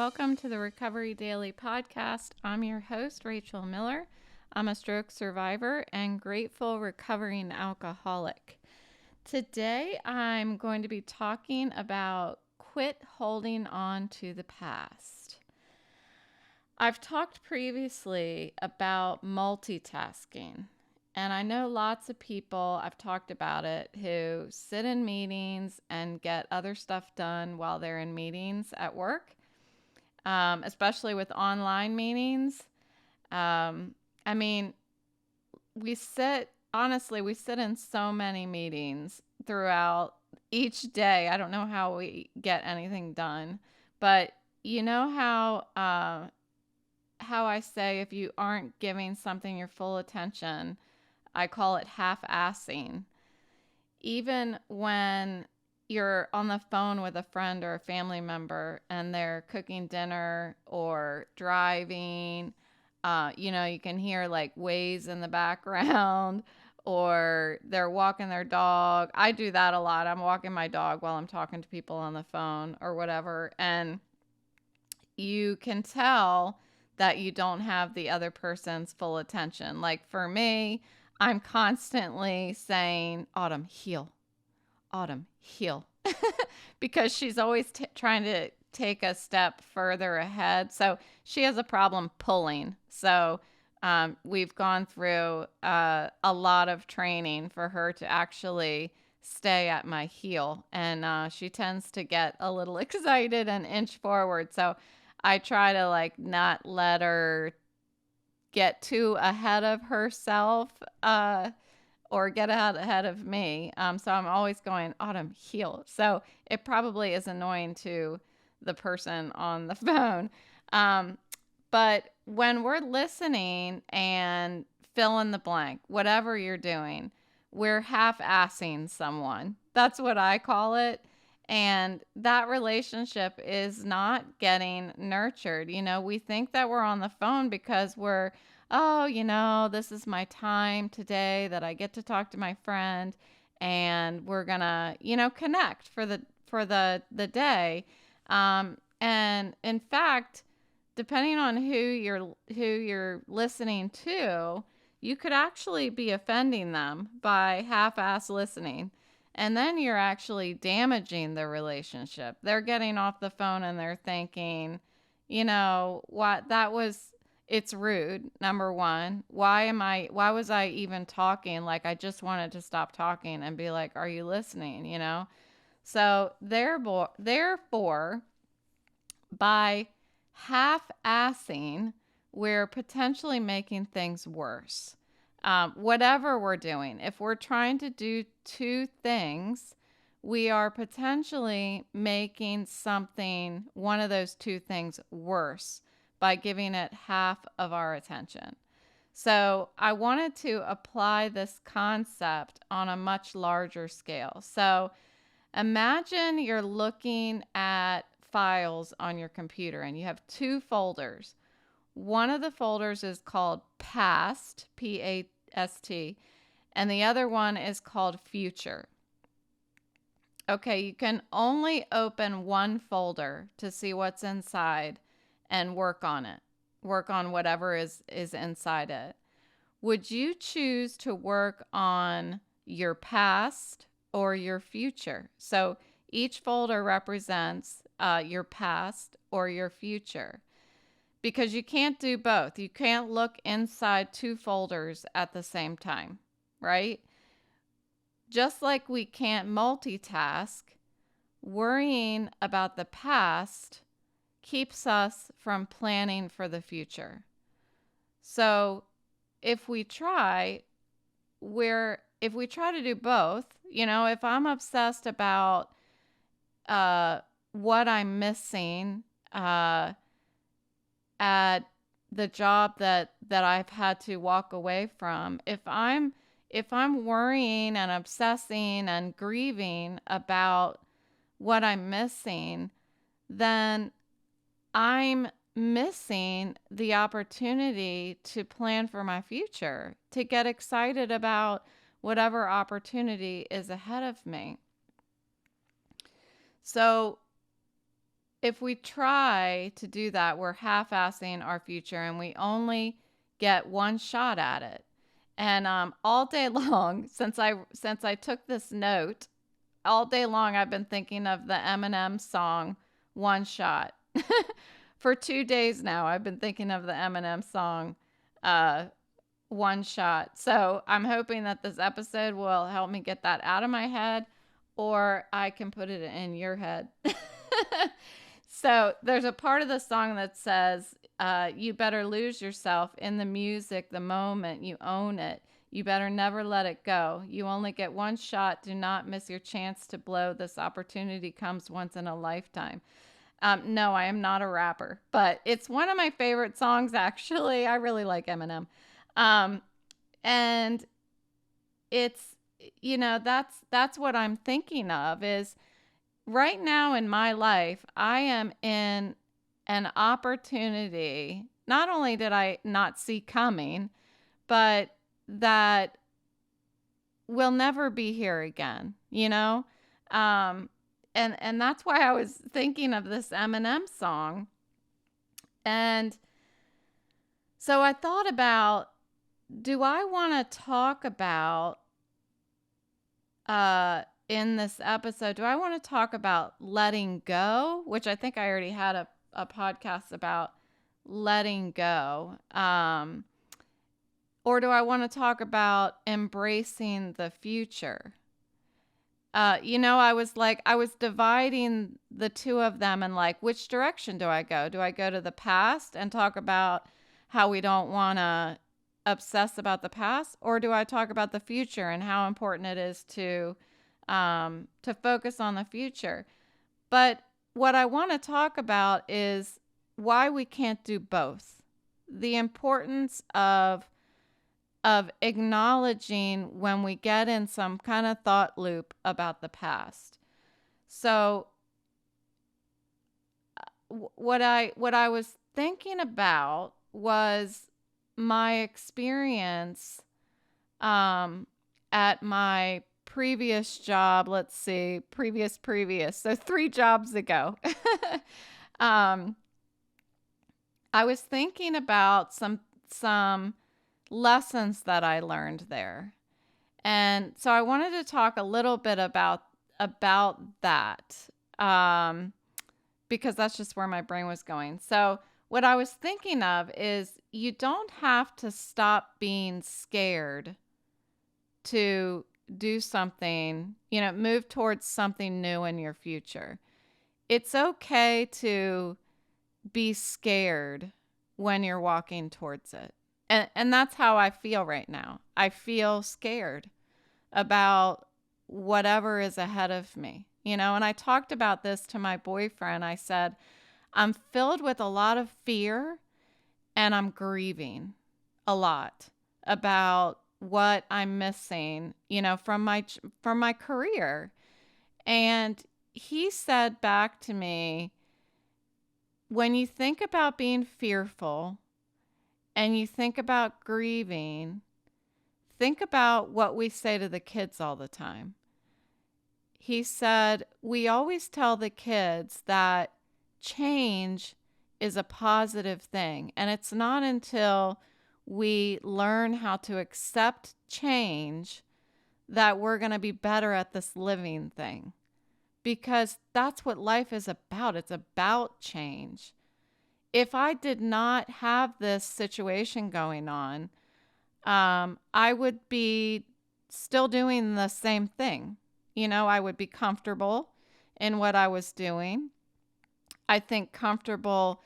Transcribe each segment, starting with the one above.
welcome to the Recovery Daily podcast. I'm your host, Rachel Miller. I'm a stroke survivor and grateful recovering alcoholic. Today, I'm going to be talking about quit holding on to the past. I've talked previously about multitasking, and I know lots of people, I've talked about it, who sit in meetings and get other stuff done while they're in meetings at work, especially with online meetings. I mean, we sit in so many meetings throughout each day. I don't know how we get anything done, but you know how I say if you aren't giving something your full attention, I call it half-assing. Even when you're on the phone with a friend or a family member and they're cooking dinner or driving, you can hear like waves in the background or they're walking their dog. I do that a lot. I'm walking my dog while I'm talking to people on the phone or whatever. And you can tell that you don't have the other person's full attention. Like for me, I'm constantly saying, Autumn, heel. Autumn, heel. Because she's always trying to take a step further ahead. So she has a problem pulling. So we've gone through a lot of training for her to actually stay at my heel. And she tends to get a little excited and inch forward. So I try to not let her get too ahead of herself or get ahead of me. So I'm always going, Autumn, heel. So it probably is annoying to the person on the phone. But when we're listening and fill in the blank, whatever you're doing, we're half-assing someone. That's what I call it. And that relationship is not getting nurtured. We think that we're on the phone because this is my time today that I get to talk to my friend and we're gonna, connect for the day. And in fact, depending on who you're listening to, you could actually be offending them by half-ass listening. And then you're actually damaging the relationship. They're getting off the phone and they're thinking, it's rude. Number one, why was I even talking? Like I just wanted to stop talking and be like, are you listening? So therefore, by half-assing, we're potentially making things worse. Whatever we're doing, if we're trying to do two things, we are potentially making one of those two things worse by giving it half of our attention. So I wanted to apply this concept on a much larger scale. So imagine you're looking at files on your computer and you have two folders. One of the folders is called Past, P-A-S-T, and the other one is called Future. Okay, you can only open one folder to see what's inside and work on it. Work on whatever is inside it. Would you choose to work on your past or your future? So each folder represents your past or your future. Because you can't do both. You can't look inside two folders at the same time, right? Just like we can't multitask, worrying about the past keeps us from planning for the future. So if we try to do both, if I'm obsessed about what I'm missing, at the job that I've had to walk away from, if I'm worrying and obsessing and grieving about what I'm missing, then I'm missing the opportunity to plan for my future, to get excited about whatever opportunity is ahead of me. So if we try to do that, we're half-assing our future and we only get one shot at it. And all day long, since I took this note, all day long I've been thinking of the Eminem song "One Shot." For 2 days now, I've been thinking of the Eminem song uh, "One Shot." So I'm hoping that this episode will help me get that out of my head, or I can put it in your head. So there's a part of the song that says, you better lose yourself in the music the moment you own it. You better never let it go. You only get one shot. Do not miss your chance to blow. This opportunity comes once in a lifetime. No, I am not a rapper, but it's one of my favorite songs, actually. I really like Eminem. Um, and it's, that's what I'm thinking of is right now in my life, I am in an opportunity. Not only did I not see coming, but that will never be here again, Um, and that's why I was thinking of this Eminem song. And so I thought about, do I want to talk about in this episode, do I want to talk about letting go, which I think I already had a podcast about letting go, or do I want to talk about embracing the future? I was dividing the two of them and like, which direction do I go? Do I go to the past and talk about how we don't want to obsess about the past, or do I talk about the future and how important it is to focus on the future? But what I want to talk about is why we can't do both. The importance of acknowledging when we get in some kind of thought loop about the past. So what I was thinking about was my experience at my previous job. Let's see, previous. So 3 jobs ago. I was thinking about some lessons that I learned there. And so I wanted to talk a little bit about that, because that's just where my brain was going. So what I was thinking of is you don't have to stop being scared to do something, move towards something new in your future. It's okay to be scared when you're walking towards it. And that's how I feel right now. I feel scared about whatever is ahead of me, and I talked about this to my boyfriend. I said, I'm filled with a lot of fear and I'm grieving a lot about what I'm missing, from my career. And he said back to me, when you think about being fearful and you think about grieving, think about what we say to the kids all the time. He said, we always tell the kids that change is a positive thing. And it's not until we learn how to accept change that we're going to be better at this living thing. Because that's what life is about. It's about change. If I did not have this situation going on, I would be still doing the same thing. I would be comfortable in what I was doing. I think comfortable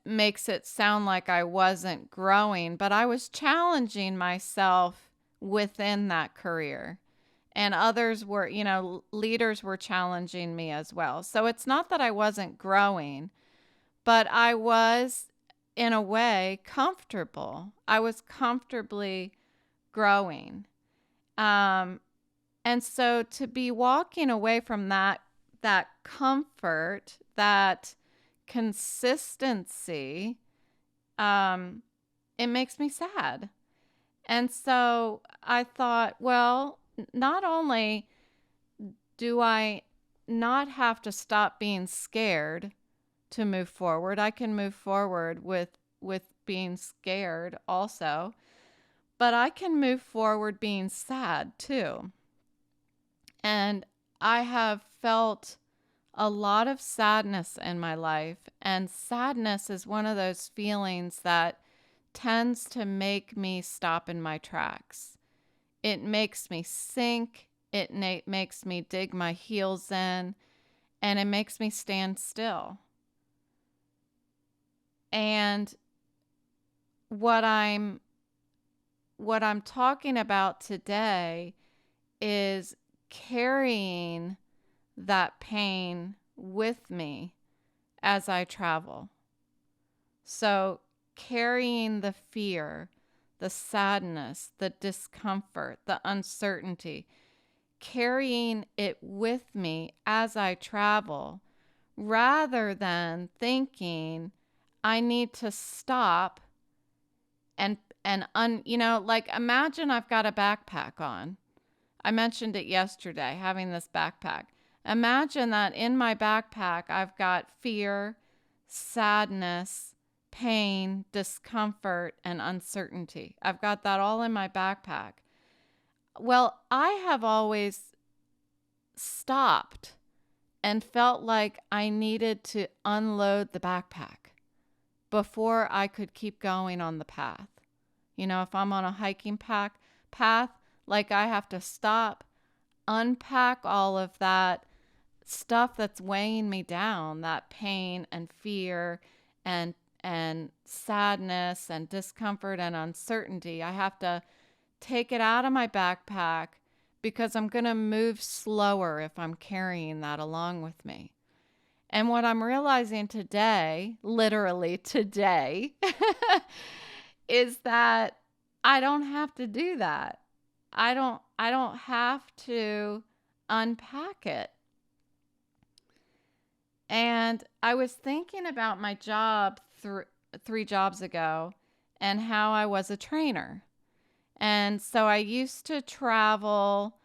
makes it sound like I wasn't growing, but I was challenging myself within that career. And others were, leaders were challenging me as well. So it's not that I wasn't growing, but I was, in a way, comfortable. I was comfortably growing. And so to be walking away from that comfort, that consistency, it makes me sad. And so I thought, well, not only do I not have to stop being scared to move forward. I can move forward with being scared also, but I can move forward being sad too. And I have felt a lot of sadness in my life, and sadness is one of those feelings that tends to make me stop in my tracks. It makes me sink, makes me dig my heels in, and it makes me stand still. And what I'm talking about today is carrying that pain with me as I travel. So carrying the fear, the sadness, the discomfort, the uncertainty, carrying it with me as I travel, rather than thinking I need to stop and like imagine I've got a backpack on. I mentioned it yesterday, having this backpack. Imagine that in my backpack I've got fear, sadness, pain, discomfort, and uncertainty. I've got that all in my backpack. Well, I have always stopped and felt like I needed to unload the backpack before I could keep going on the path. If I'm on a hiking path, like I have to stop, unpack all of that stuff that's weighing me down, that pain and fear and sadness and discomfort and uncertainty. I have to take it out of my backpack because I'm going to move slower if I'm carrying that along with me. And what I'm realizing today, literally today, is that I don't have to do that. I don't have to unpack it. And I was thinking about my job 3 jobs ago and how I was a trainer. And so I used to travel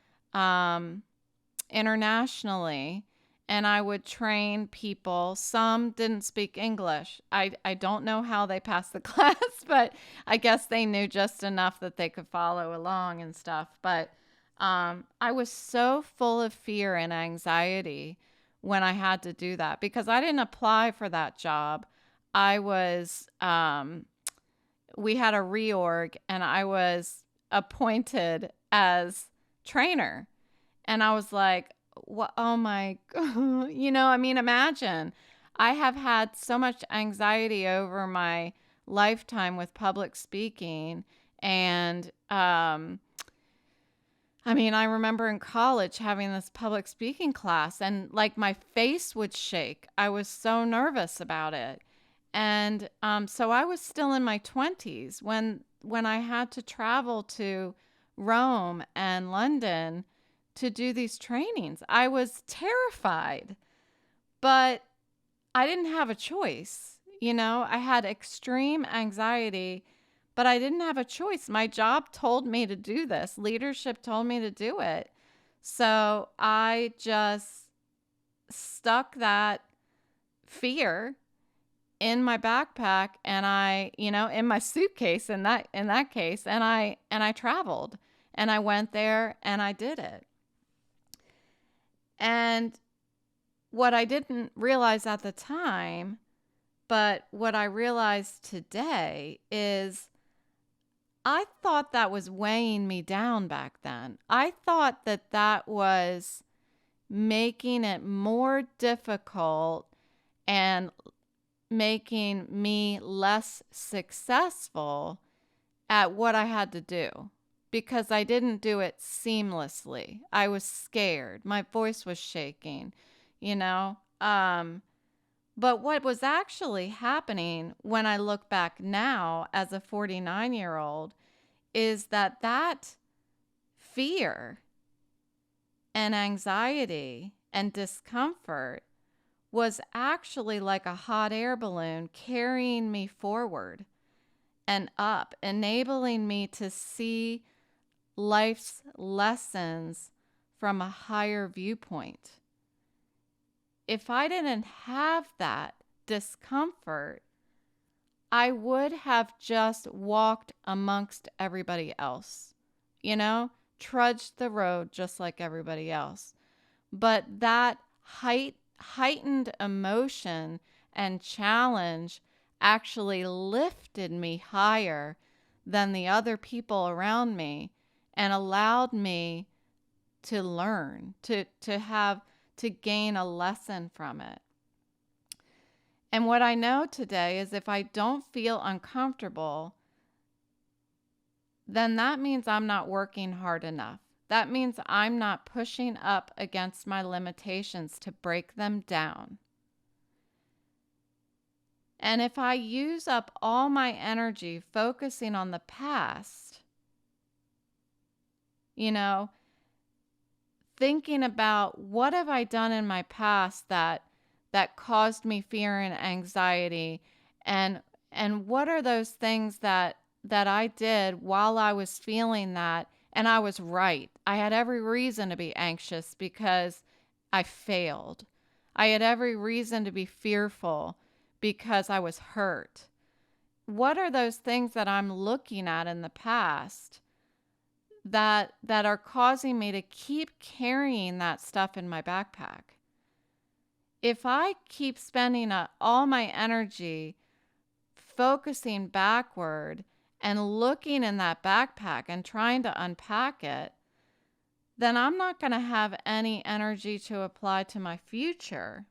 internationally, and I would train people. Some didn't speak English. I don't know how they passed the class, but I guess they knew just enough that they could follow along and stuff. But I was so full of fear and anxiety when I had to do that because I didn't apply for that job. I was, we had a reorg and I was appointed as trainer. And I was like, what? Oh my God. Imagine. I have had so much anxiety over my lifetime with public speaking. And, I remember in college having this public speaking class and like my face would shake. I was so nervous about it. And so I was still in my 20s when I had to travel to Rome and London to do these trainings. I was terrified, but I didn't have a choice. I had extreme anxiety, but I didn't have a choice. My job told me to do this. Leadership told me to do it. So I just stuck that fear in my backpack and I, in my suitcase in that case, and I traveled and I went there and I did it. And what I didn't realize at the time, but what I realized today is I thought that was weighing me down back then. I thought that was making it more difficult and making me less successful at what I had to do because I didn't do it seamlessly. I was scared. My voice was shaking, But what was actually happening when I look back now as a 49-year-old is that fear and anxiety and discomfort was actually like a hot air balloon carrying me forward and up, enabling me to see life's lessons from a higher viewpoint. if I didn't have that discomfort, I would have just walked amongst everybody else, you know, trudged the road just like everybody else. But that heightened emotion and challenge actually lifted me higher than the other people around me and allowed me to learn, to gain a lesson from it. And what I know today is if I don't feel uncomfortable, then that means I'm not working hard enough. That means I'm not pushing up against my limitations to break them down. And if I use up all my energy focusing on the past, you know, thinking about what have I done in my past that caused me fear and anxiety, and what are those things that I did while I was feeling that, and I was right. I had every reason to be anxious because I failed. I had every reason to be fearful because I was hurt. What are those things that I'm looking at in the past that are causing me to keep carrying that stuff in my backpack? If I keep spending all my energy focusing backward and looking in that backpack and trying to unpack it, then I'm not going to have any energy to apply to my future.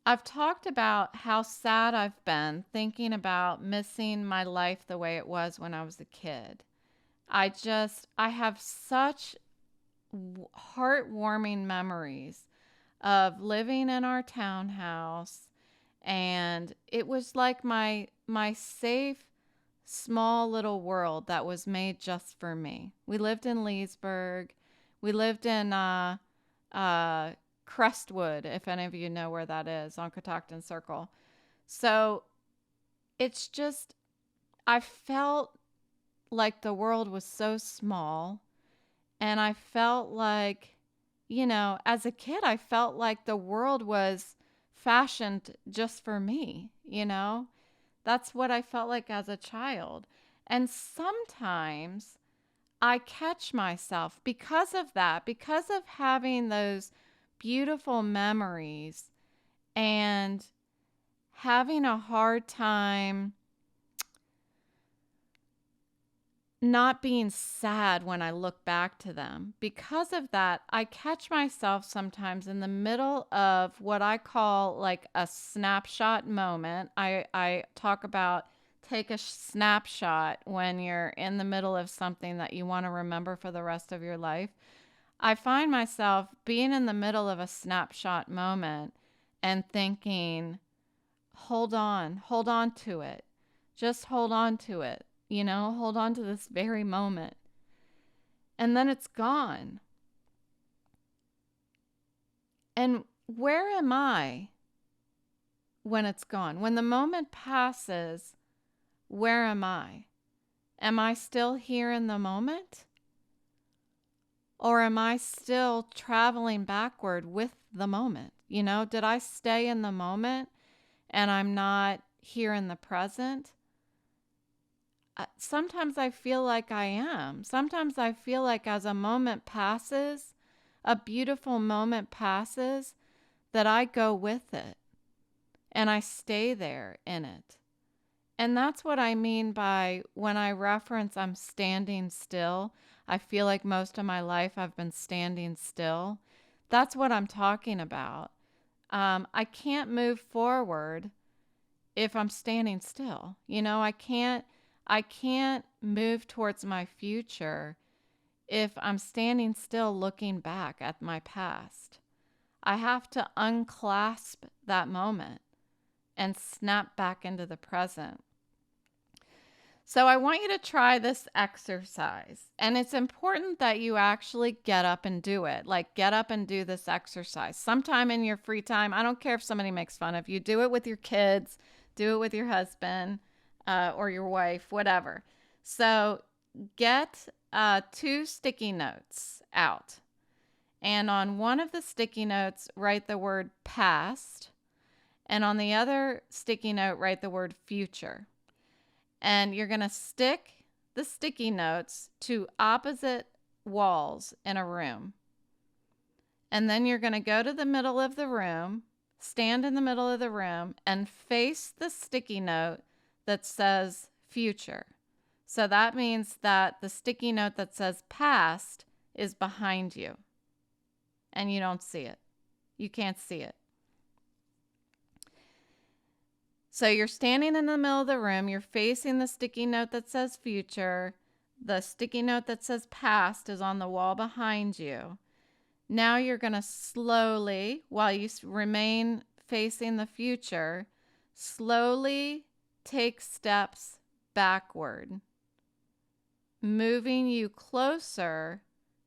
I've talked about how sad I've been thinking about missing my life the way it was when I was a kid. I have such heartwarming memories of living in our townhouse, and it was like my safe small little world that was made just for me. We lived in Leesburg. We lived in Crestwood, if any of you know where that is, on Catoctin Circle. So it's just, I felt like the world was so small, and I felt like, as a kid, I felt like the world was fashioned just for me, That's what I felt like as a child. And sometimes I catch myself because of that, because of having those beautiful memories and having a hard time not being sad when I look back to them. Because of that, I catch myself sometimes in the middle of what I call like a snapshot moment. I talk about take a snapshot when you're in the middle of something that you want to remember for the rest of your life. I find myself being in the middle of a snapshot moment and thinking, hold on to it. Just hold on to it. Hold on to this very moment. And then it's gone. And where am I when it's gone? When the moment passes, where am I? Am I still here in the moment? Or am I still traveling backward with the moment? Did I stay in the moment and I'm not here in the present? Sometimes I feel like I am. Sometimes I feel like as a moment passes, a beautiful moment passes, that I go with it and I stay there in it. And that's what I mean by when I reference I'm standing still. I feel like most of my life I've been standing still. That's what I'm talking about. I can't move forward if I'm standing still. I can't move towards my future if I'm standing still looking back at my past. I have to unclasp that moment and snap back into the present. So I want you to try this exercise. And it's important that you actually get up and do it. Like, get up and do this exercise sometime in your free time. I don't care if somebody makes fun of you. Do it with your kids. Do it with your husband or your wife, whatever. So get 2 sticky notes out. And on one of the sticky notes, write the word past. And on the other sticky note, write the word future. And you're going to stick the sticky notes to opposite walls in a room. And then you're going to go to the middle of the room, stand in the middle of the room, and face the sticky note that says future. So that means that the sticky note that says past is behind you. And you don't see it. You can't see it. So you're standing in the middle of the room. You're facing the sticky note that says future. The sticky note that says past is on the wall behind you. Now you're going to slowly, while you remain facing the future, slowly take steps backward, moving you closer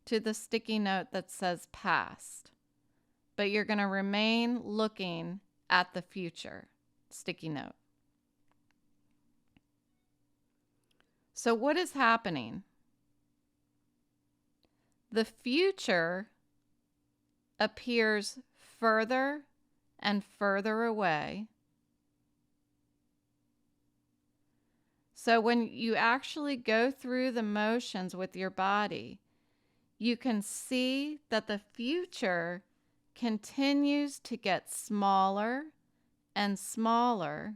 to the sticky note that says past. But you're going to remain looking at the future sticky note. So what is happening? The future appears further and further away. So when you actually go through the motions with your body, you can see that the future continues to get smaller and smaller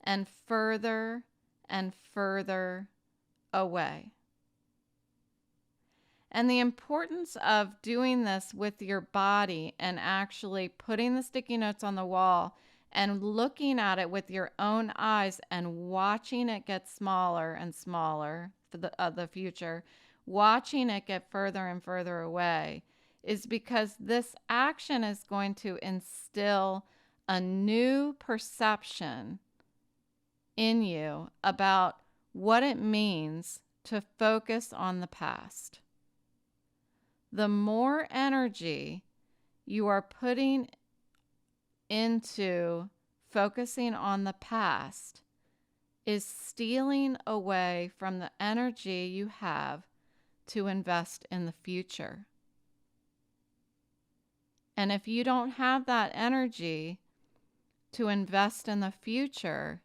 and further away. And the importance of doing this with your body and actually putting the sticky notes on the wall and looking at it with your own eyes and watching it get smaller and smaller for the future, watching it get further and further away, is because this action is going to instill a new perception in you about what it means to focus on the past. The more energy you are putting into focusing on the past is stealing away from the energy you have to invest in the future. And if you don't have that energy to invest in the future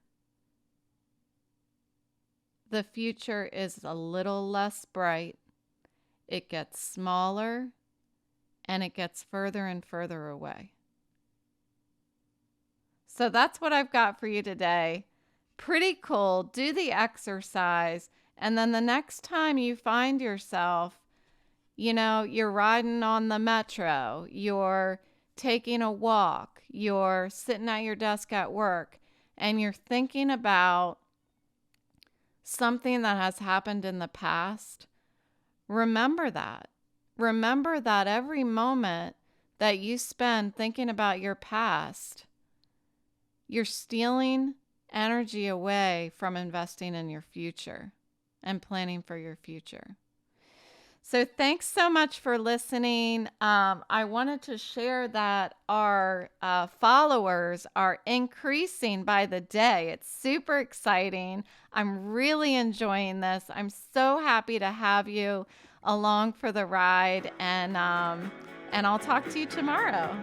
is a little less bright. It gets smaller and it gets further and further away. So that's what I've got for you today. Pretty cool. Do the exercise. And then the next time you find yourself, you're riding on the metro, you're taking a walk, you're sitting at your desk at work, and you're thinking about something that has happened in the past, remember that. Remember that every moment that you spend thinking about your past, you're stealing energy away from investing in your future and planning for your future. So thanks so much for listening. I wanted to share that our followers are increasing by the day. It's super exciting. I'm really enjoying this. I'm so happy to have you along for the ride, and I'll talk to you tomorrow.